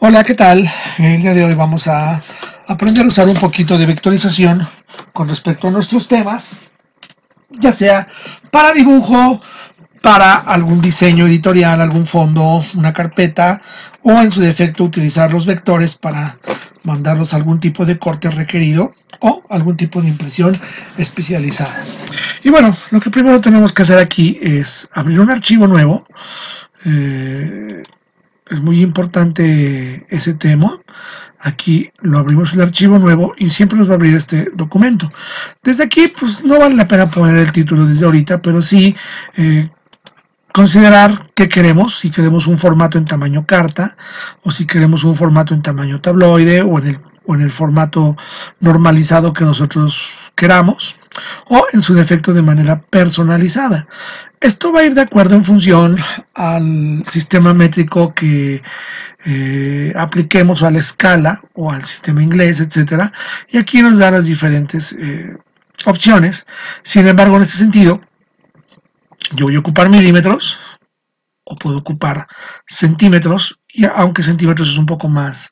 Hola, ¿qué tal? El día de hoy vamos a aprender a usar un poquito de vectorización con respecto a nuestros temas, ya sea para dibujo, para algún diseño editorial, algún fondo, una carpeta, o en su defecto utilizar los vectores para mandarlos a algún tipo de corte requerido o algún tipo de impresión especializada. Y bueno, lo que primero tenemos que hacer aquí es abrir un archivo nuevo. Es muy importante ese tema. Aquí lo abrimos el archivo nuevo y siempre nos va a abrir este documento. Desde aquí, pues no vale la pena poner el título desde ahorita, pero sí considerar qué queremos, si queremos un formato en tamaño carta, o si queremos un formato en tamaño tabloide, o en el formato normalizado que nosotros queramos, o en su defecto de manera personalizada. Esto va a ir de acuerdo en función al sistema métrico que apliquemos, o a la escala, o al sistema inglés, etcétera. Y aquí nos da las diferentes opciones. Sin embargo, en este sentido, yo voy a ocupar milímetros o puedo ocupar centímetros, y aunque centímetros es un poco más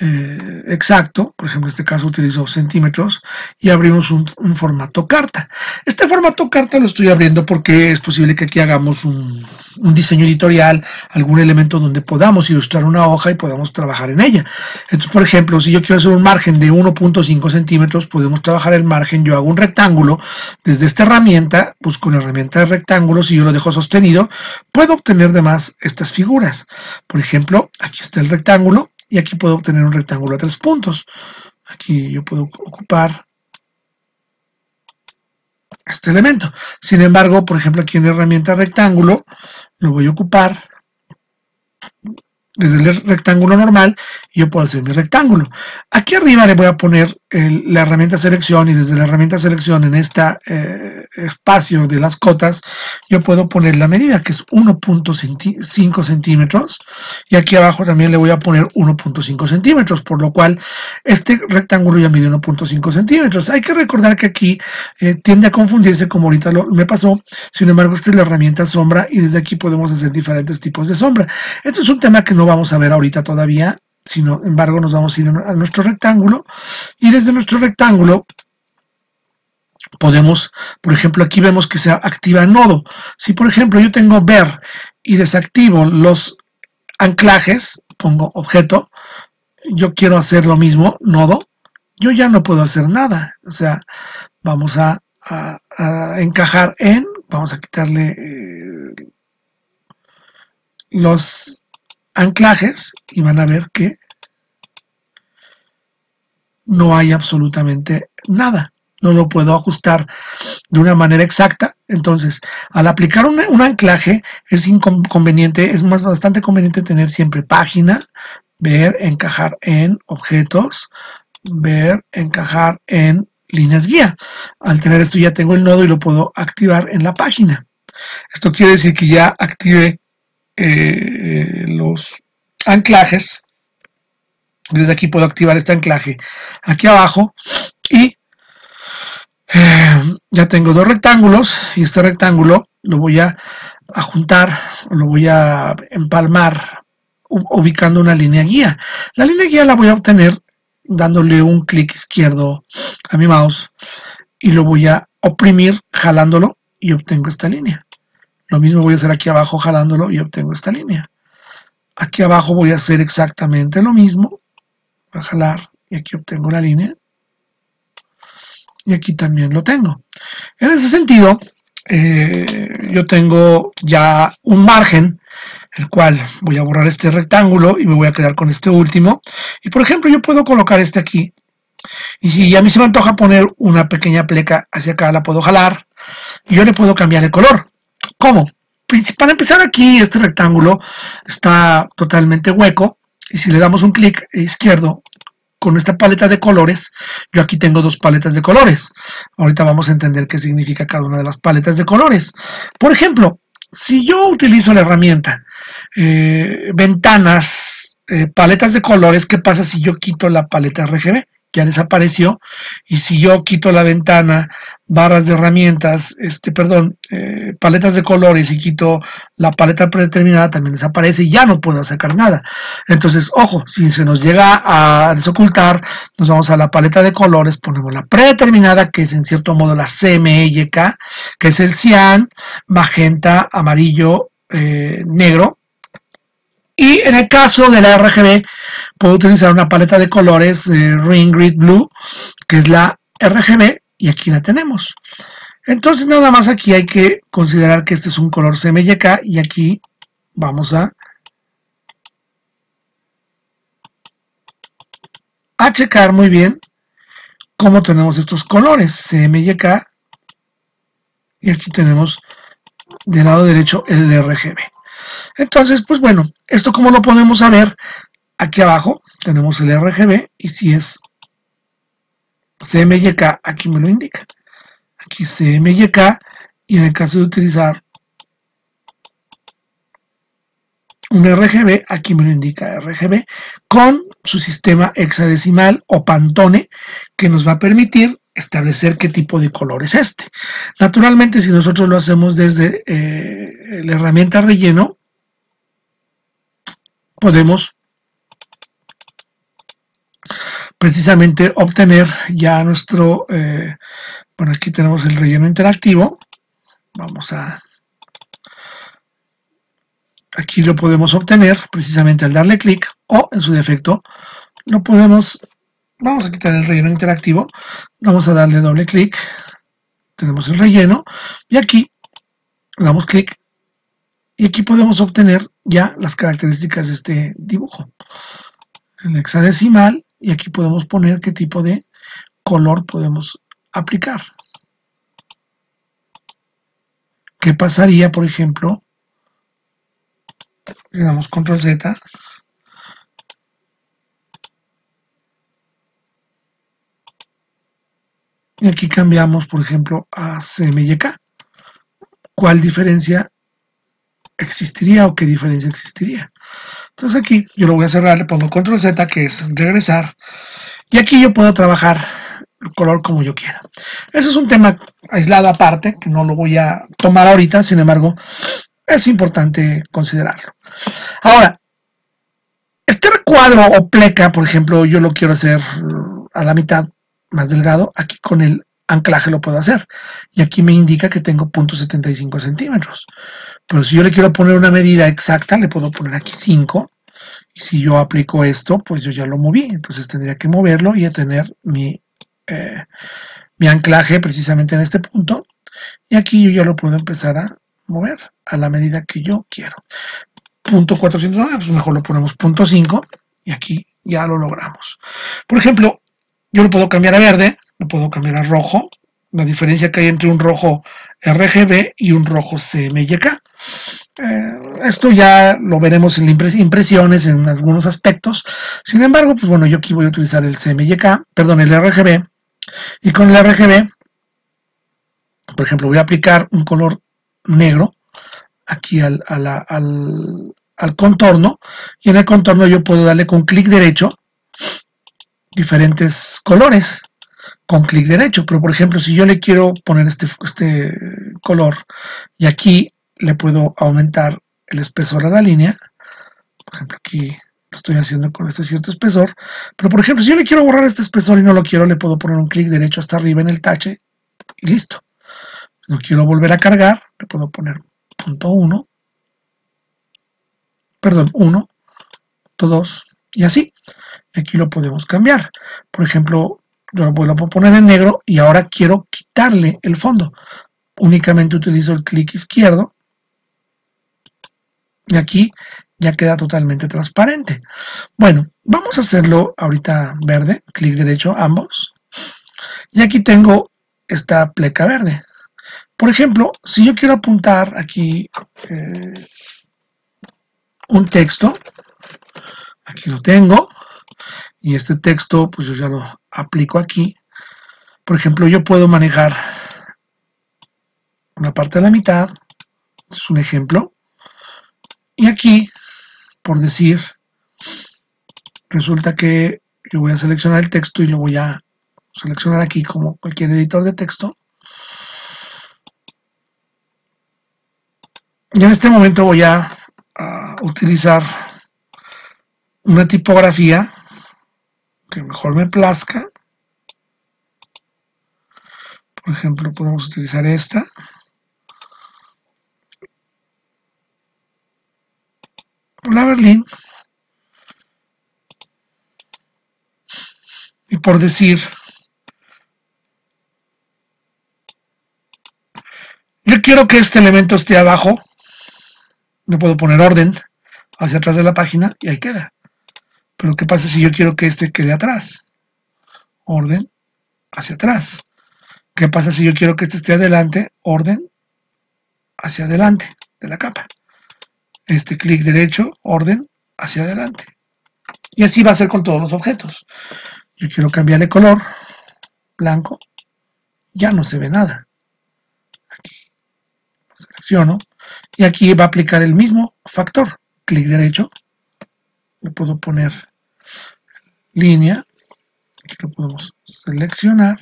exacto, por ejemplo en este caso utilizo centímetros y abrimos un formato carta. Este formato carta lo estoy abriendo porque es posible que aquí hagamos un diseño editorial, algún elemento donde podamos ilustrar una hoja y podamos trabajar en ella. Entonces, por ejemplo, si yo quiero hacer un margen de 1.5 centímetros, podemos trabajar el margen. Yo hago un rectángulo desde esta herramienta, busco la herramienta de rectángulos, si yo lo dejo sostenido, puedo obtener de más estas figuras. Por ejemplo, aquí está el rectángulo y aquí puedo obtener un rectángulo a 3 puntos. Aquí yo puedo ocupar este elemento. Sin embargo, por ejemplo, aquí en la herramienta rectángulo lo voy a ocupar desde el rectángulo normal y yo puedo hacer mi rectángulo. Aquí arriba le voy a poner la herramienta selección, y desde la herramienta selección en este espacio de las cotas yo puedo poner la medida, que es 1.5 centímetros, y aquí abajo también le voy a poner 1.5 centímetros, por lo cual este rectángulo ya mide 1.5 centímetros. Hay que recordar que aquí tiende a confundirse, como ahorita me pasó. Sin embargo, esta es la herramienta sombra y desde aquí podemos hacer diferentes tipos de sombra. Esto es un tema que no vamos a ver ahorita todavía, sin embargo nos vamos a ir a nuestro rectángulo, y desde nuestro rectángulo podemos, por ejemplo, aquí vemos que se activa el nodo. Si por ejemplo yo tengo ver y desactivo los anclajes, pongo objeto, yo quiero hacer lo mismo, nodo, yo ya no puedo hacer nada. O sea, vamos a encajar en, vamos a quitarle los anclajes y van a ver que no hay absolutamente nada. No lo puedo ajustar de una manera exacta. Entonces, al aplicar un anclaje es inconveniente, es bastante conveniente tener siempre página, ver, encajar en objetos, ver, encajar en líneas guía. Al tener esto ya tengo el nodo y lo puedo activar en la página. Esto quiere decir que ya active los anclajes. Desde aquí puedo activar este anclaje aquí abajo y ya tengo dos rectángulos, y este rectángulo lo voy a juntar, lo voy a empalmar ubicando una línea guía. La línea guía la voy a obtener dándole un clic izquierdo a mi mouse y lo voy a oprimir jalándolo y obtengo esta línea. Lo mismo voy a hacer aquí abajo jalándolo y obtengo esta línea. Aquí abajo voy a hacer exactamente lo mismo, voy a jalar y aquí obtengo la línea. Y aquí también lo tengo. En ese sentido, yo tengo ya un margen, el cual voy a borrar este rectángulo y me voy a quedar con este último. Y por ejemplo, yo puedo colocar este aquí. Y si a mí se me antoja poner una pequeña pleca hacia acá, la puedo jalar. Y yo le puedo cambiar el color. ¿Cómo? Para empezar, aquí este rectángulo está totalmente hueco. Y si le damos un clic izquierdo con esta paleta de colores, yo aquí tengo dos paletas de colores. Ahorita vamos a entender qué significa cada una de las paletas de colores. Por ejemplo, si yo utilizo la herramienta ventanas, paletas de colores, ¿qué pasa si yo quito la paleta RGB? Ya desapareció. Y si yo quito la ventana barras de herramientas, paletas de colores y quito la paleta predeterminada, también desaparece y ya no puedo sacar nada. Entonces, ojo, si se nos llega a desocultar, nos vamos a la paleta de colores, ponemos la predeterminada, que es en cierto modo la CMYK, que es el cian, magenta, amarillo, negro. Y en el caso de la RGB, puedo utilizar una paleta de colores Ring Grid Blue, que es la RGB, y aquí la tenemos. Entonces nada más aquí hay que considerar que este es un color CMYK y aquí vamos a checar muy bien cómo tenemos estos colores CMYK y aquí tenemos del lado derecho el RGB. Entonces, pues bueno, esto como lo podemos saber, aquí abajo tenemos el RGB y si es CMYK, aquí me lo indica. Aquí CMYK y en el caso de utilizar un RGB, aquí me lo indica RGB, con su sistema hexadecimal o Pantone, que nos va a permitir establecer qué tipo de color es este. Naturalmente, si nosotros lo hacemos desde la herramienta relleno, podemos precisamente obtener ya nuestro, bueno, aquí tenemos el relleno interactivo, vamos a, aquí lo podemos obtener precisamente al darle clic o en su defecto lo podemos, vamos a quitar el relleno interactivo, vamos a darle doble clic, tenemos el relleno y aquí le damos clic y aquí podemos obtener ya las características de este dibujo, el hexadecimal y aquí podemos poner qué tipo de color podemos aplicar. ¿Qué pasaría, por ejemplo? Le damos control Z. Y aquí cambiamos, por ejemplo, a CMYK. ¿Cuál diferencia existiría o qué diferencia existiría? Entonces aquí yo lo voy a cerrar, le pongo control Z, que es regresar. Y aquí yo puedo trabajar el color como yo quiera. Ese es un tema aislado aparte, que no lo voy a tomar ahorita, sin embargo, es importante considerarlo. Ahora, este recuadro o pleca, por ejemplo, yo lo quiero hacer a la mitad más delgado, aquí con el anclaje lo puedo hacer. Y aquí me indica que tengo 0.75 centímetros. Pero si yo le quiero poner una medida exacta, le puedo poner aquí 5. Y si yo aplico esto, pues yo ya lo moví. Entonces tendría que moverlo y tener mi anclaje precisamente en este punto. Y aquí yo ya lo puedo empezar a mover a la medida que yo quiero. Punto 409, pues mejor lo ponemos punto 5 y aquí ya lo logramos. Por ejemplo, yo lo puedo cambiar a verde, lo puedo cambiar a rojo. La diferencia que hay entre un rojo RGB y un rojo CMYK. Esto ya lo veremos en impresiones en algunos aspectos. Sin embargo, pues bueno, yo aquí voy a utilizar el CMYK, perdón, el RGB. Y con el RGB, por ejemplo, voy a aplicar un color negro aquí al contorno. Y en el contorno yo puedo darle con clic derecho diferentes colores con clic derecho. Pero por ejemplo, si yo le quiero poner este color y aquí le puedo aumentar el espesor a la línea, por ejemplo aquí lo estoy haciendo con este cierto espesor, pero por ejemplo si yo le quiero borrar este espesor y no lo quiero, le puedo poner un clic derecho hasta arriba en el tache y listo. Lo quiero volver a cargar, le puedo poner punto 1, perdón, 1, punto 2 y así. Aquí lo podemos cambiar. Por ejemplo, yo lo vuelvo a poner en negro y ahora quiero quitarle el fondo. Únicamente utilizo el clic izquierdo y aquí ya queda totalmente transparente. Bueno, vamos a hacerlo ahorita verde, clic derecho ambos. Y aquí tengo esta pleca verde. Por ejemplo, si yo quiero apuntar aquí un texto, aquí lo tengo, y este texto pues yo ya lo aplico aquí. Por ejemplo, yo puedo manejar una parte de la mitad, es un ejemplo, y aquí, por decir, resulta que yo voy a seleccionar el texto y lo voy a seleccionar aquí como cualquier editor de texto, Y en este momento voy a utilizar una tipografía que mejor me plazca. Por ejemplo, podemos utilizar esta. La Berlín. Y por decir, yo quiero que este elemento esté abajo, le puedo poner orden hacia atrás de la página y ahí queda. Pero ¿qué pasa si yo quiero que este quede atrás? Orden hacia atrás. ¿Qué pasa si yo quiero que este esté adelante? Orden hacia adelante de la capa. Este clic derecho, orden hacia adelante. Y así va a ser con todos los objetos. Yo quiero cambiarle color, blanco, ya no se ve nada. Aquí lo selecciono y aquí va a aplicar el mismo factor. Clic derecho, le puedo poner línea, aquí lo podemos seleccionar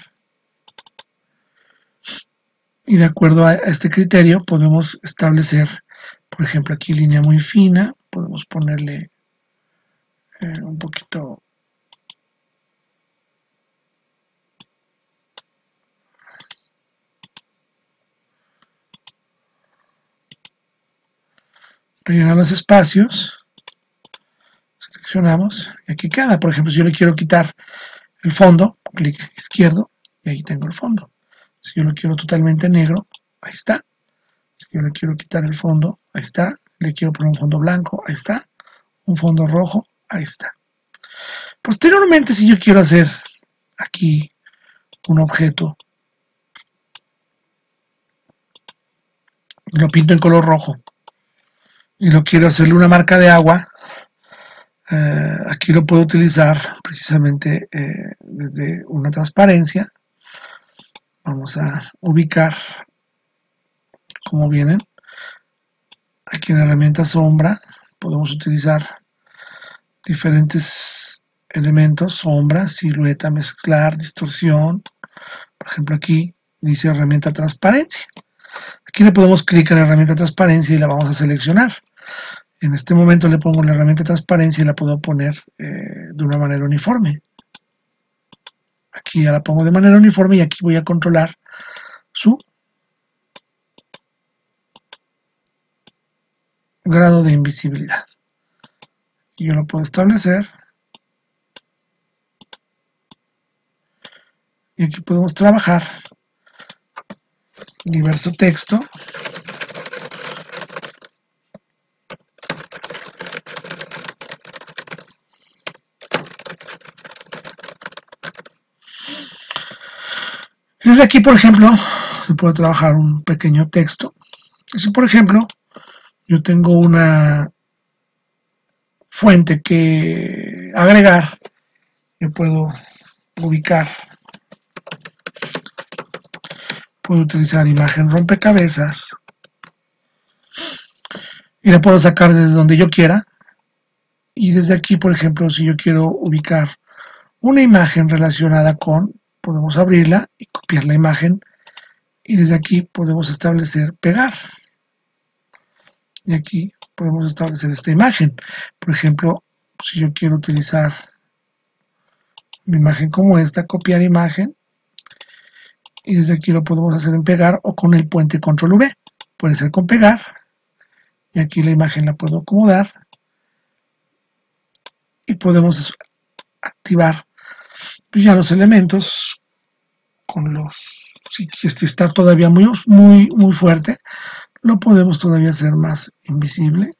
y de acuerdo a este criterio podemos establecer, por ejemplo, aquí línea muy fina, podemos ponerle un poquito rellenar los espacios, seleccionamos y aquí queda. Por ejemplo, si yo le quiero quitar el fondo, clic izquierdo y ahí tengo el fondo. Si yo lo quiero totalmente negro, ahí está. Si yo le quiero quitar el fondo, ahí está. Le quiero poner un fondo blanco, ahí está. Un fondo rojo, ahí está. Posteriormente, si yo quiero hacer aquí un objeto, lo pinto en color rojo y lo quiero hacerle una marca de agua, aquí lo puedo utilizar precisamente desde una transparencia. Vamos a ubicar cómo vienen. Aquí en la herramienta sombra podemos utilizar diferentes elementos, sombra, silueta, mezclar, distorsión. Por ejemplo, aquí dice herramienta transparencia. Aquí le podemos clic en la herramienta transparencia y la vamos a seleccionar. En este momento le pongo la herramienta transparencia y la puedo poner de una manera uniforme. Aquí ya la pongo de manera uniforme y aquí voy a controlar su grado de invisibilidad. Y yo lo puedo establecer. Y aquí podemos trabajar diverso texto. Desde aquí, por ejemplo, se puede trabajar un pequeño texto. Si, por ejemplo, yo tengo una fuente que agregar, yo puedo ubicar, puedo utilizar imagen rompecabezas y la puedo sacar desde donde yo quiera. Y desde aquí, por ejemplo, si yo quiero ubicar una imagen relacionada con, podemos abrirla y copiar la imagen y desde aquí podemos establecer pegar. Y aquí podemos establecer esta imagen. Por ejemplo, si yo quiero utilizar una imagen como esta, copiar imagen, y desde aquí lo podemos hacer en pegar o con el puente control V. Puede ser con pegar, y aquí la imagen la puedo acomodar, y podemos activar ya los elementos con los, si este está todavía muy fuerte, lo podemos todavía hacer más invisible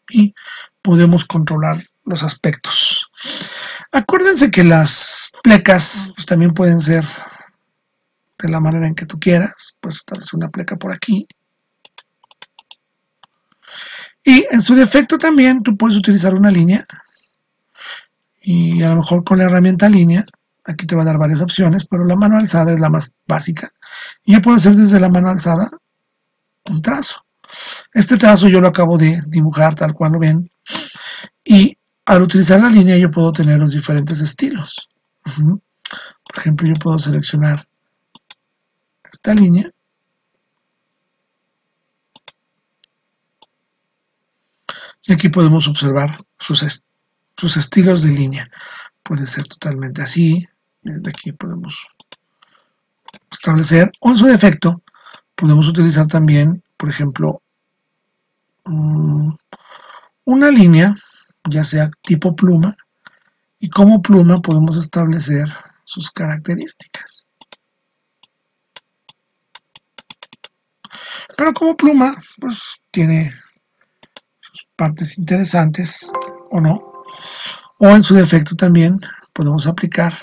y podemos controlar los aspectos. Acuérdense que las plecas pues, también pueden ser de la manera en que tú quieras. Puedes establecer una pleca por aquí. Y en su defecto también tú puedes utilizar una línea. Y a lo mejor con la herramienta línea, aquí te va a dar varias opciones, pero la mano alzada es la más básica. Y yo puedo hacer desde la mano alzada un trazo. Este trazo yo lo acabo de dibujar tal cual lo ven. Y al utilizar la línea yo puedo tener los diferentes estilos. Por ejemplo, yo puedo seleccionar esta línea Y aquí podemos observar sus estilos de línea. Puede ser totalmente así. Desde aquí podemos establecer, o en su defecto, podemos utilizar también, por ejemplo, una línea, ya sea tipo pluma, y como pluma podemos establecer sus características. Pero como pluma, pues tiene partes interesantes o no. O en su defecto también podemos aplicar,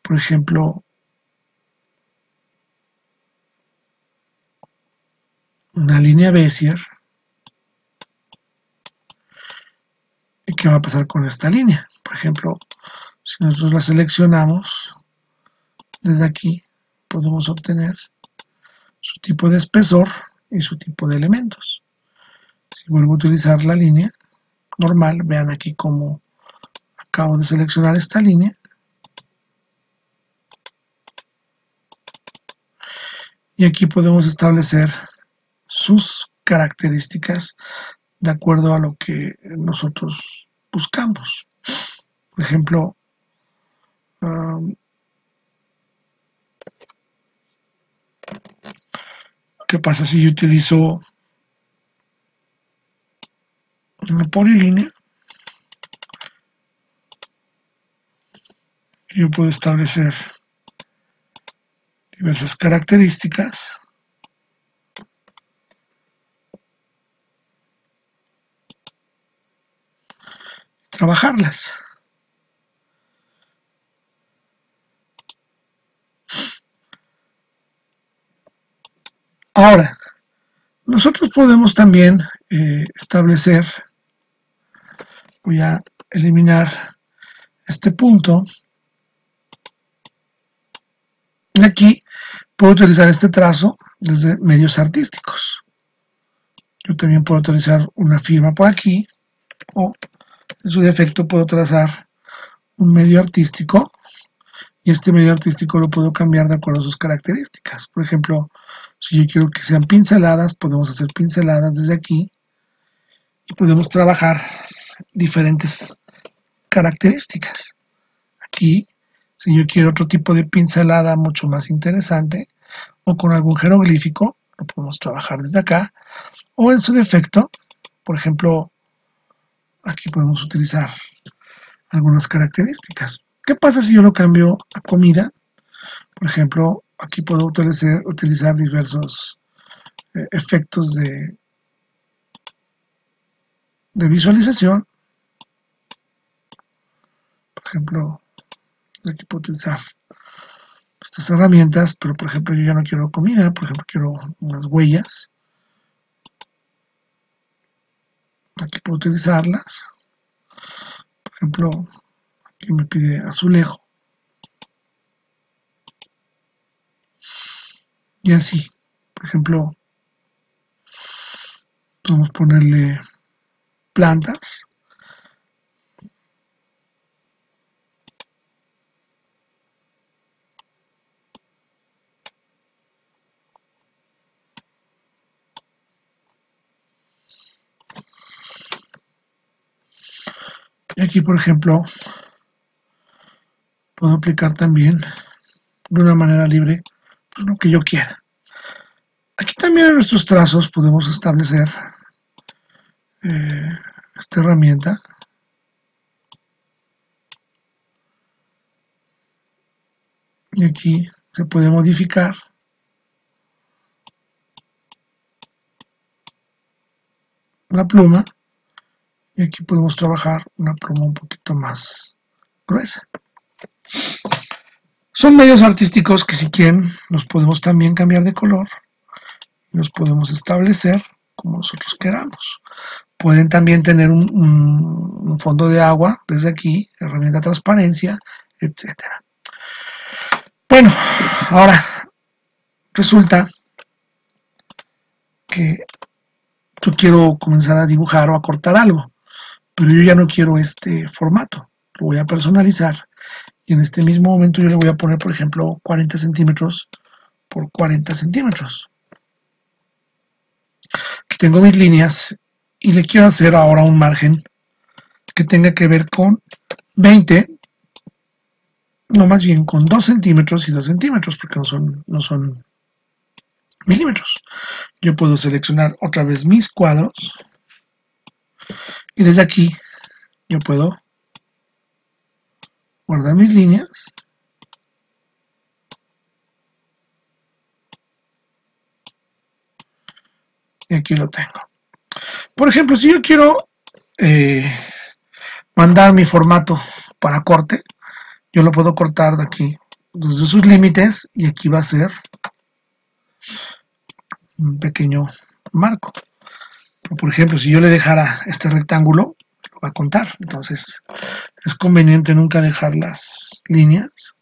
por ejemplo, una línea Bézier. ¿Y qué va a pasar con esta línea? Por ejemplo, si nosotros la seleccionamos desde aquí, podemos obtener su tipo de espesor y su tipo de elementos. Si vuelvo a utilizar la línea normal, vean aquí cómo acabo de seleccionar esta línea. Y aquí podemos establecer sus características de acuerdo a lo que nosotros buscamos. Por ejemplo, ¿qué pasa si yo utilizo una polilínea? Yo puedo establecer diversas características. Trabajarlas. Ahora, nosotros podemos también establecer, voy a eliminar este punto, y aquí puedo utilizar este trazo desde medios artísticos. Yo también puedo utilizar una firma por aquí, o en su defecto puedo trazar un medio artístico, y este medio artístico lo puedo cambiar de acuerdo a sus características. Por ejemplo, si yo quiero que sean pinceladas, podemos hacer pinceladas desde aquí, y podemos trabajar diferentes características. Aquí, si yo quiero otro tipo de pincelada mucho más interesante, o con algún jeroglífico, lo podemos trabajar desde acá, o en su defecto, por ejemplo, aquí podemos utilizar algunas características. ¿Qué pasa si yo lo cambio a comida? Por ejemplo, aquí puedo utilizar diversos efectos de visualización. Por ejemplo, aquí puedo utilizar estas herramientas, pero por ejemplo yo ya no quiero comida, por ejemplo quiero unas huellas. Aquí puedo utilizarlas. Por ejemplo, aquí me pide azulejo. Y así, por ejemplo, podemos ponerle plantas. Y aquí, por ejemplo, puedo aplicar también de una manera libre pues, lo que yo quiera. Aquí también en nuestros trazos podemos establecer esta herramienta. Y aquí se puede modificar la pluma. Y aquí podemos trabajar una pluma un poquito más gruesa. Son medios artísticos que si quieren los podemos también cambiar de color. Y los podemos establecer como nosotros queramos. Pueden también tener un fondo de agua desde aquí, herramienta transparencia, etcétera. Bueno, ahora resulta que yo quiero comenzar a dibujar o a cortar algo, pero yo ya no quiero este formato, lo voy a personalizar y en este mismo momento yo le voy a poner, por ejemplo, 40 centímetros por 40 centímetros. Aquí tengo mis líneas y le quiero hacer ahora un margen que tenga que ver con 20, no, más bien con 2 centímetros y 2 centímetros, porque no son milímetros. Yo puedo seleccionar otra vez mis cuadros y desde aquí yo puedo guardar mis líneas y aquí lo tengo. Por ejemplo, si yo quiero mandar mi formato para corte, yo lo puedo cortar de aquí, desde sus límites, y aquí va a ser un pequeño marco. Por ejemplo, si yo le dejara este rectángulo, lo va a contar. Entonces, es conveniente nunca dejar las líneas.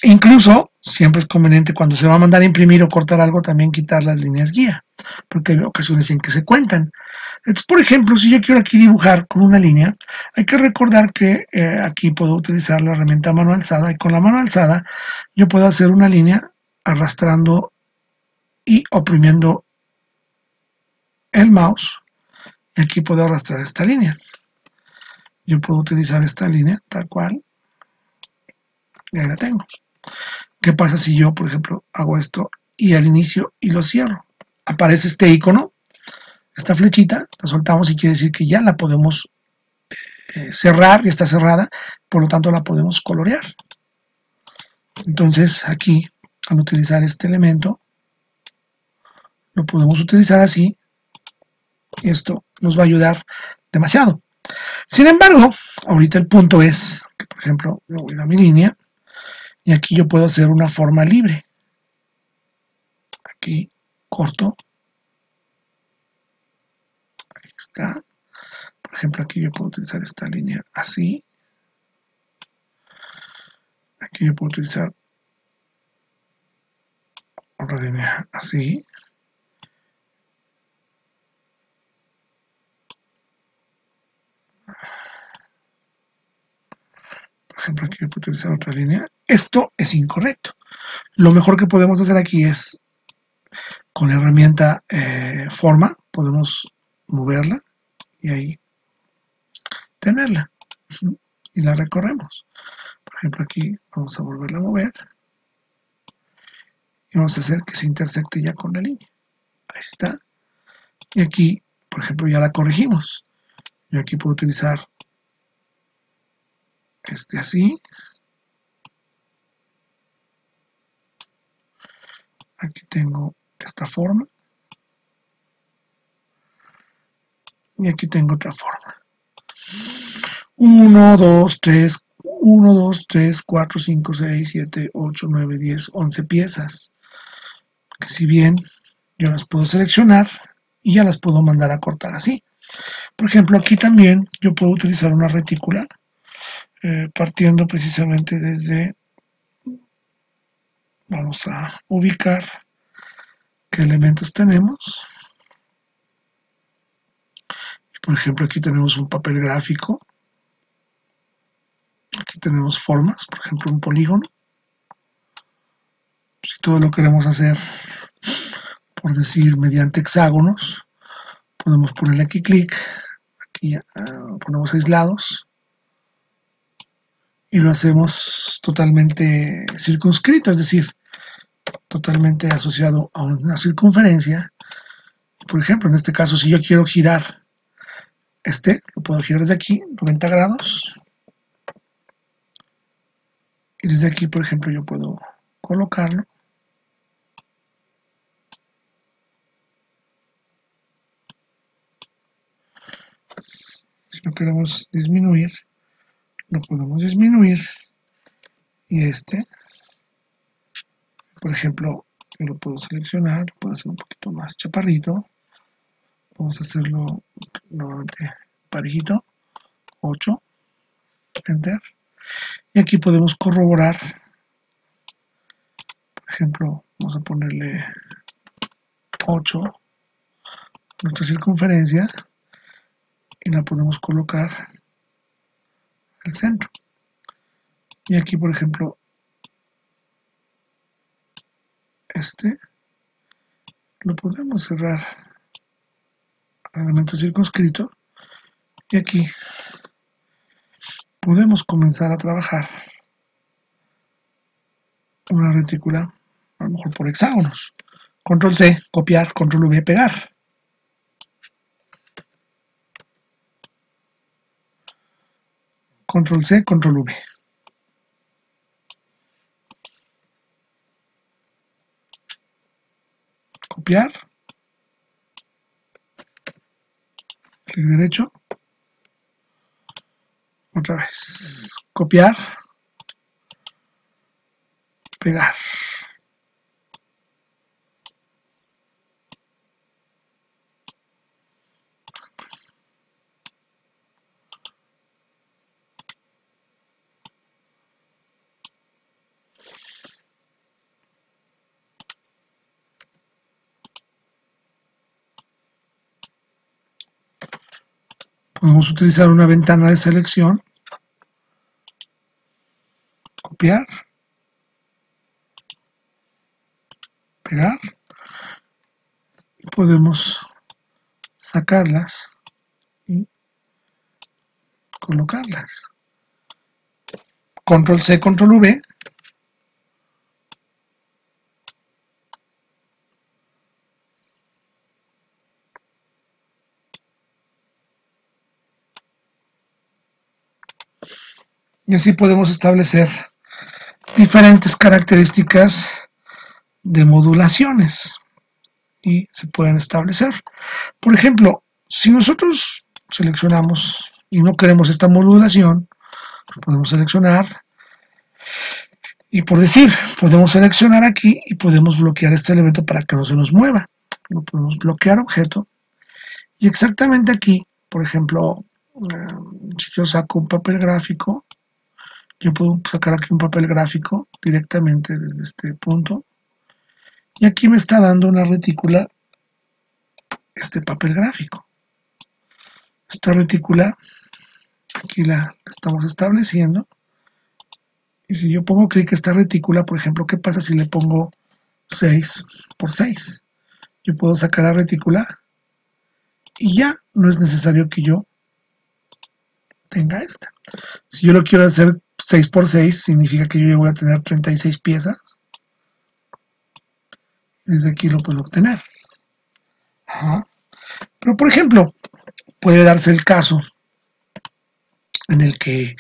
Incluso, siempre es conveniente cuando se va a mandar a imprimir o cortar algo, también quitar las líneas guía, porque hay ocasiones en que se cuentan. Entonces, por ejemplo, si yo quiero aquí dibujar con una línea, hay que recordar que aquí puedo utilizar la herramienta mano alzada, y con la mano alzada yo puedo hacer una línea arrastrando y oprimiendo el mouse, y aquí puedo arrastrar esta línea. Yo puedo utilizar esta línea tal cual, y ahí la tengo. ¿Qué pasa si yo, por ejemplo, hago esto y al inicio y lo cierro? Aparece este icono, esta flechita, la soltamos y quiere decir que ya la podemos cerrar, ya está cerrada, por lo tanto la podemos colorear. Entonces aquí, al utilizar este elemento, lo podemos utilizar así, y esto nos va a ayudar demasiado. Sin embargo, ahorita el punto es que, por ejemplo, yo voy a mi línea y aquí yo puedo hacer una forma libre. Aquí corto, ahí está. Por ejemplo, aquí yo puedo utilizar esta línea así. Aquí yo puedo utilizar otra línea así. Por ejemplo, aquí yo puedo utilizar otra línea. Esto es incorrecto. Lo mejor que podemos hacer aquí es, con la herramienta forma, podemos moverla y ahí tenerla. Y la recorremos. Por ejemplo, aquí vamos a volverla a mover. Y vamos a hacer que se intersecte ya con la línea. Ahí está. Y aquí, por ejemplo, ya la corregimos. Yo aquí puedo utilizar este así. Aquí tengo esta forma. Y aquí tengo otra forma. 1, 2, 3, 1, 2, 3, 4, 5, 6, 7, 8, 9, 10, 11 piezas. Que si bien yo las puedo seleccionar y ya las puedo mandar a cortar así. Por ejemplo, aquí también yo puedo utilizar una retícula partiendo precisamente desde, vamos a ubicar qué elementos tenemos. Por ejemplo, aquí tenemos un papel gráfico. Aquí tenemos formas, por ejemplo, un polígono. Si todo lo queremos hacer, por decir, mediante hexágonos, podemos ponerle aquí clic. Aquí ponemos aislados. Y lo hacemos totalmente circunscrito, es decir, totalmente asociado a una circunferencia. Por ejemplo, en este caso, si yo quiero girar lo puedo girar desde aquí, 90 grados. Y desde aquí, por ejemplo, yo puedo colocarlo. Si lo queremos disminuir, lo podemos disminuir. Y por ejemplo, yo lo puedo seleccionar, lo puedo hacer un poquito más chaparrito. Vamos a hacerlo nuevamente parejito, 8, enter. Y aquí podemos corroborar, por ejemplo, vamos a ponerle 8, nuestra circunferencia, y la podemos colocar al centro. Y aquí, por ejemplo, lo podemos cerrar elemento circunscrito, y aquí podemos comenzar a trabajar una retícula, a lo mejor por hexágonos. Control C, copiar, control V, pegar. Control C, control V. Copiar. Clic derecho. Otra vez. Copiar. Pegar. Podemos utilizar una ventana de selección, copiar, pegar, y podemos sacarlas y colocarlas. Control C, control V. Y así podemos establecer diferentes características de modulaciones y se pueden establecer. Por ejemplo, si nosotros seleccionamos y no queremos esta modulación, podemos seleccionar y por decir, podemos seleccionar aquí y podemos bloquear este elemento para que no se nos mueva. Lo podemos bloquear objeto y exactamente aquí, por ejemplo, si yo saco un papel gráfico, yo puedo sacar aquí un papel gráfico directamente desde este punto y aquí me está dando una retícula este papel gráfico. Esta retícula aquí la estamos estableciendo y si yo pongo clic a esta retícula, por ejemplo, ¿qué pasa si le pongo 6 por 6? Yo puedo sacar la retícula y ya no es necesario que yo tenga esta. Si yo lo quiero hacer 6 por 6, significa que yo ya voy a tener 36 piezas. Desde aquí lo puedo obtener. Ajá. Pero por ejemplo, puede darse el caso en el que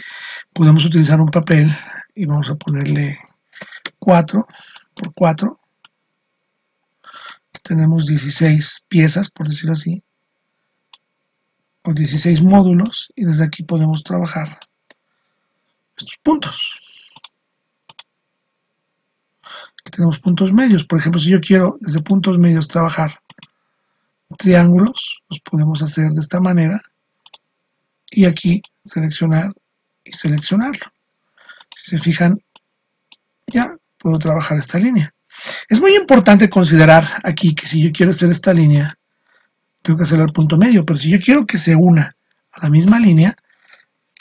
podemos utilizar un papel y vamos a ponerle 4 por 4. Tenemos 16 piezas, por decirlo así, o 16 módulos, y desde aquí podemos trabajar estos puntos. Aquí tenemos puntos medios. Por ejemplo, si yo quiero desde puntos medios trabajar triángulos, los podemos hacer de esta manera, y aquí seleccionar y seleccionarlo. Si se fijan, ya puedo trabajar esta línea. Es muy importante considerar aquí que si yo quiero hacer esta línea, tengo que hacerlo al punto medio, pero si yo quiero que se una a la misma línea,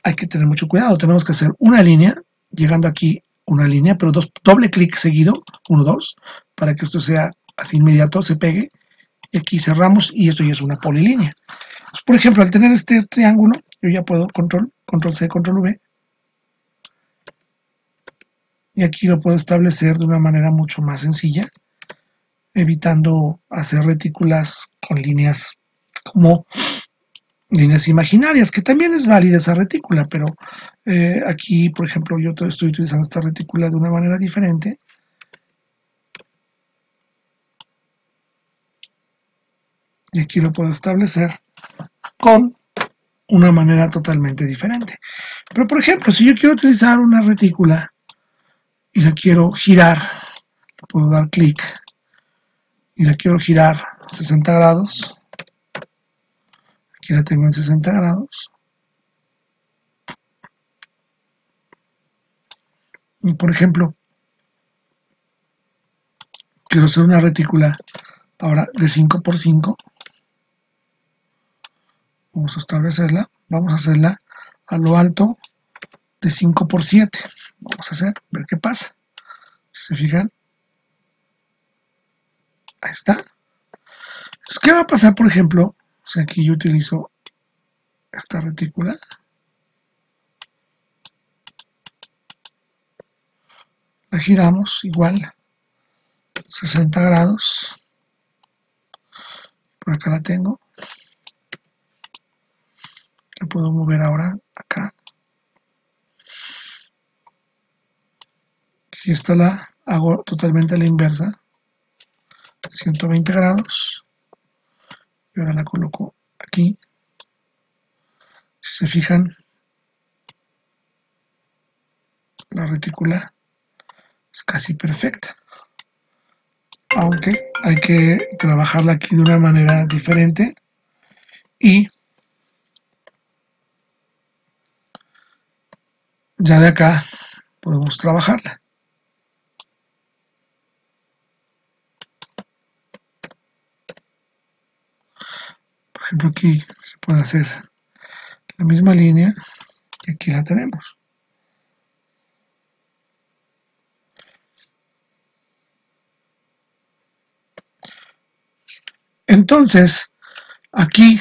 hay que tener mucho cuidado. Tenemos que hacer una línea, llegando aquí una línea, pero doble clic seguido, 1, 2, para que esto sea así inmediato, se pegue, y aquí cerramos y esto ya es una polilínea. Entonces, por ejemplo, al tener este triángulo, yo ya puedo control C, control V, y aquí lo puedo establecer de una manera mucho más sencilla, evitando hacer retículas con líneas como líneas imaginarias, que también es válida esa retícula, pero aquí, por ejemplo, yo estoy utilizando esta retícula de una manera diferente. Y aquí lo puedo establecer con una manera totalmente diferente. Pero, por ejemplo, si yo quiero utilizar una retícula y la quiero girar, le puedo dar clic y la quiero girar 60 grados. Aquí la tengo en 60 grados. Y, por ejemplo, quiero hacer una retícula ahora de 5 por 5. Vamos a establecerla. Vamos a hacerla a lo alto de 5 por 7. Vamos a hacer, ver qué pasa. Si se fijan, ahí está. Entonces, ¿qué va a pasar, por ejemplo, sea, aquí yo utilizo esta retícula. La giramos igual, 60 grados. Por acá la tengo. La puedo mover ahora acá. Si esta la hago totalmente a la inversa, 120 grados. Y ahora la coloco aquí. Si se fijan, la retícula es casi perfecta. Aunque hay que trabajarla aquí de una manera diferente. Y ya de acá podemos trabajarla. Por ejemplo, aquí se puede hacer la misma línea y aquí la tenemos. Entonces, aquí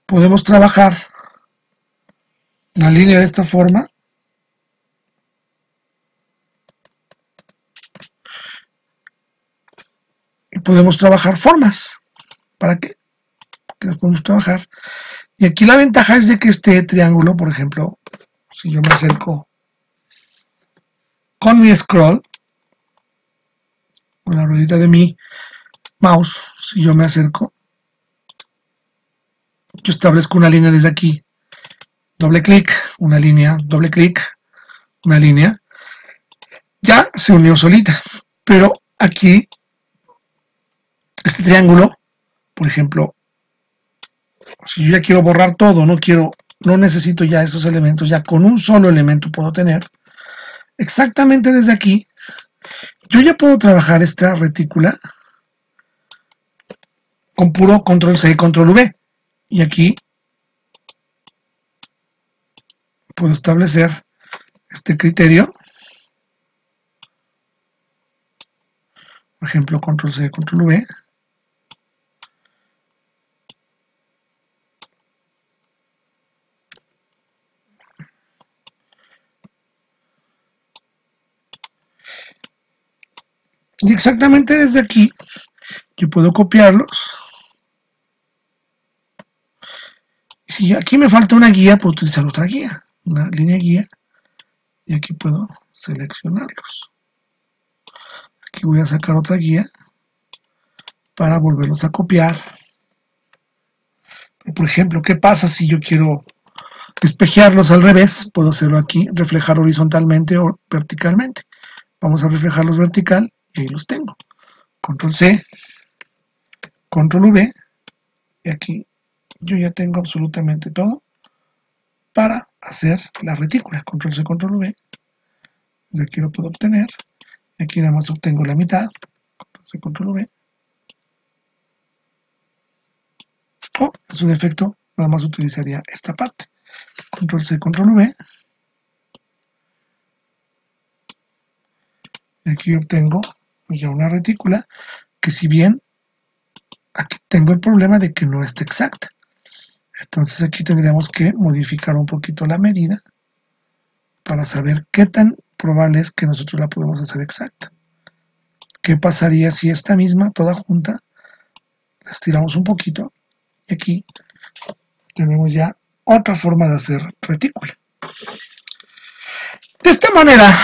podemos trabajar la línea de esta forma y podemos trabajar formas. ¿Para qué? Que las podemos trabajar. Y aquí la ventaja es de que este triángulo, por ejemplo, si yo me acerco con mi scroll, con la ruedita de mi mouse, si yo me acerco, yo establezco una línea desde aquí, doble clic, una línea, doble clic, una línea, ya se unió solita. Pero aquí, este triángulo, por ejemplo, si yo ya quiero borrar todo, no necesito ya esos elementos, ya con un solo elemento puedo tener, exactamente desde aquí, yo ya puedo trabajar esta retícula con puro control C y control V. Y aquí puedo establecer este criterio. Por ejemplo, control C, control V. Y exactamente desde aquí yo puedo copiarlos. Y si aquí me falta una guía, puedo utilizar otra guía, una línea guía. Y aquí puedo seleccionarlos. Aquí voy a sacar otra guía para volverlos a copiar. Por ejemplo, ¿qué pasa si yo quiero espejearlos al revés? Puedo hacerlo aquí, reflejar horizontalmente o verticalmente. Vamos a reflejarlos vertical y ahí los tengo. Control C, Control V, y aquí yo ya tengo absolutamente todo para hacer la retícula. Control C, Control V, y aquí lo puedo obtener. Y aquí nada más obtengo la mitad. Control C, Control V. O en su defecto, nada más utilizaría esta parte. Control C, Control V. Y aquí obtengo pues ya una retícula que, si bien aquí tengo el problema de que no está exacta. Entonces aquí tendríamos que modificar un poquito la medida para saber qué tan probable es que nosotros la podemos hacer exacta. ¿Qué pasaría si esta misma, toda junta, la estiramos un poquito? Y aquí tenemos ya otra forma de hacer retícula. De esta manera,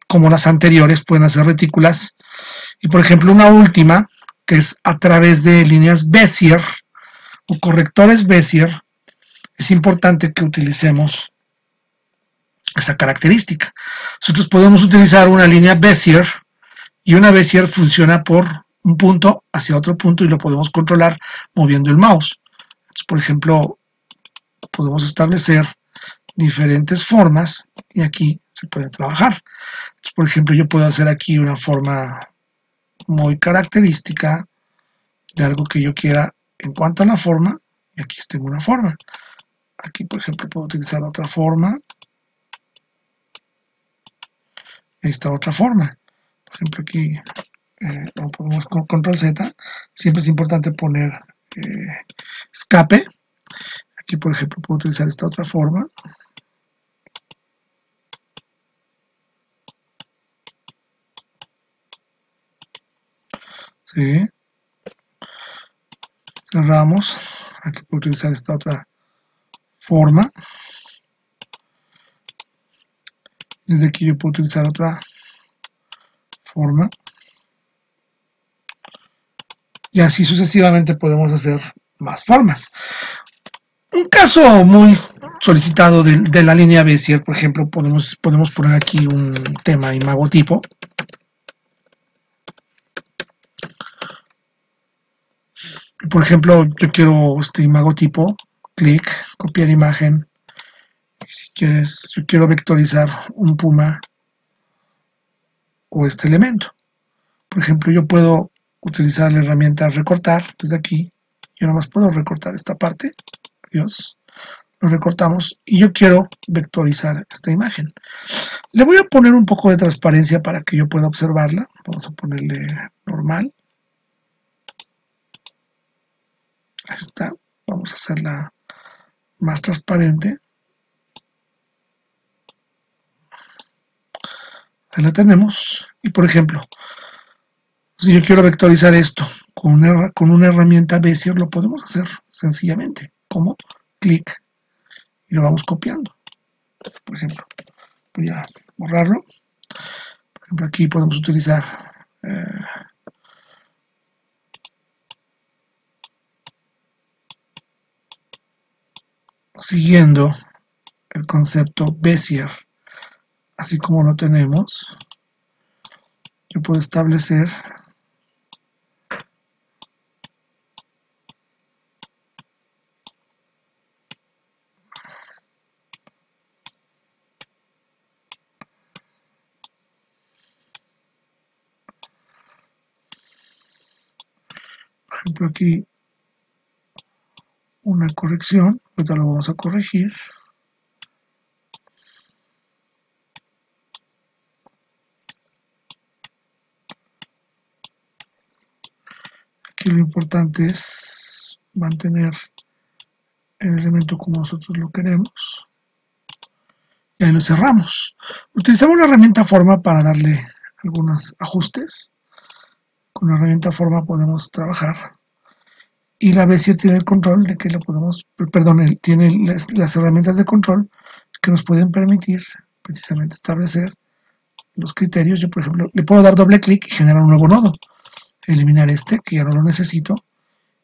como las anteriores, pueden hacer retículas. Y por ejemplo, una última, que es a través de líneas Bézier o correctores Bézier, es importante que utilicemos esa característica. Nosotros podemos utilizar una línea Bézier, y una Bézier funciona por un punto hacia otro punto y lo podemos controlar moviendo el mouse. Entonces, por ejemplo, podemos establecer diferentes formas y aquí se puede trabajar. Entonces, por ejemplo, yo puedo hacer aquí una forma muy característica de algo que yo quiera en cuanto a la forma, y aquí tengo una forma. Aquí, por ejemplo, puedo utilizar otra forma. Esta otra forma. Por ejemplo, aquí lo ponemos con control Z. Siempre es importante poner escape. Aquí, por ejemplo, puedo utilizar esta otra forma. ¿Sí? Cerramos. Aquí puedo utilizar esta otra forma. Desde aquí yo puedo utilizar otra forma. Y así sucesivamente podemos hacer más formas. Un caso muy solicitado de la línea Bézier, por ejemplo, podemos poner aquí un tema imagotipo. Por ejemplo, yo quiero este imagotipo, clic, copiar imagen. Si quieres, yo quiero vectorizar un puma o este elemento. Por ejemplo, yo puedo utilizar la herramienta recortar desde aquí. Yo nada más puedo recortar esta parte. Adiós. Lo recortamos y yo quiero vectorizar esta imagen. Le voy a poner un poco de transparencia para que yo pueda observarla. Vamos a ponerle normal. Ahí está. Vamos a hacerla más transparente. Ahí la tenemos. Y por ejemplo, si yo quiero vectorizar esto con una herramienta Bézier, lo podemos hacer sencillamente. Como clic y lo vamos copiando. Por ejemplo, voy a borrarlo. Por ejemplo, aquí podemos utilizar siguiendo el concepto Bézier, así como lo tenemos, yo puedo establecer por ejemplo aquí una corrección, ahorita lo vamos a corregir. Aquí lo importante es mantener el elemento como nosotros lo queremos. Y ahí lo cerramos. Utilizamos la herramienta forma para darle algunos ajustes. Con la herramienta forma podemos trabajar. Y la Bézier tiene el control de que lo podemos, perdón, tiene las herramientas de control que nos pueden permitir precisamente establecer los criterios. Yo, por ejemplo, le puedo dar doble clic y generar un nuevo nodo. Eliminar este, que ya no lo necesito.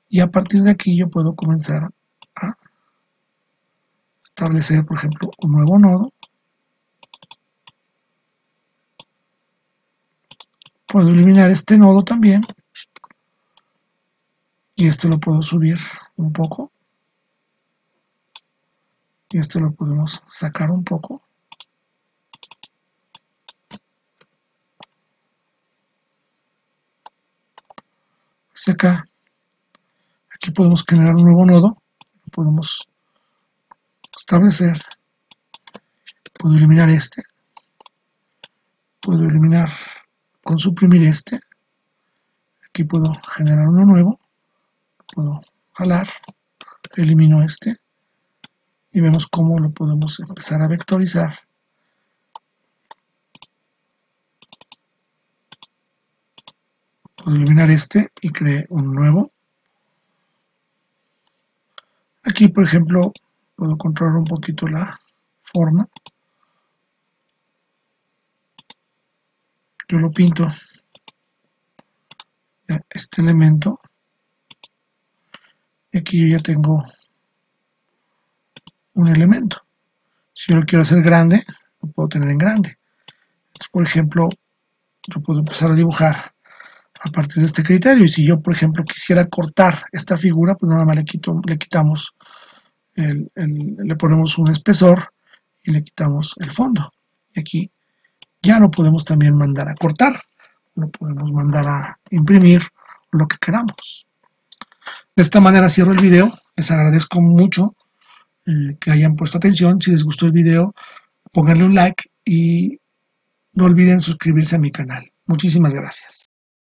Y a partir de aquí yo puedo comenzar a establecer, por ejemplo, un nuevo nodo. Puedo eliminar este nodo también. Y este lo puedo subir un poco. Y esto lo podemos sacar un poco. Hacia acá. Aquí podemos generar un nuevo nodo. Podemos establecer. Puedo eliminar este. Puedo eliminar con suprimir este. Aquí puedo generar uno nuevo. Puedo jalar. Elimino este. Y vemos cómo lo podemos empezar a vectorizar. Puedo eliminar este y creé un nuevo. Aquí, por ejemplo, puedo controlar un poquito la forma. Yo lo pinto este elemento. Y aquí yo ya tengo un elemento. Si yo lo quiero hacer grande, lo puedo tener en grande. Entonces, por ejemplo, yo puedo empezar a dibujar a partir de este criterio. Y si yo, por ejemplo, quisiera cortar esta figura, pues nada más le quitamos, le ponemos un espesor y le quitamos el fondo. Y aquí ya lo podemos también mandar a cortar. Lo podemos mandar a imprimir, lo que queramos. De esta manera cierro el video. Les agradezco mucho que hayan puesto atención. Si les gustó el video, pónganle un like y no olviden suscribirse a mi canal. Muchísimas gracias.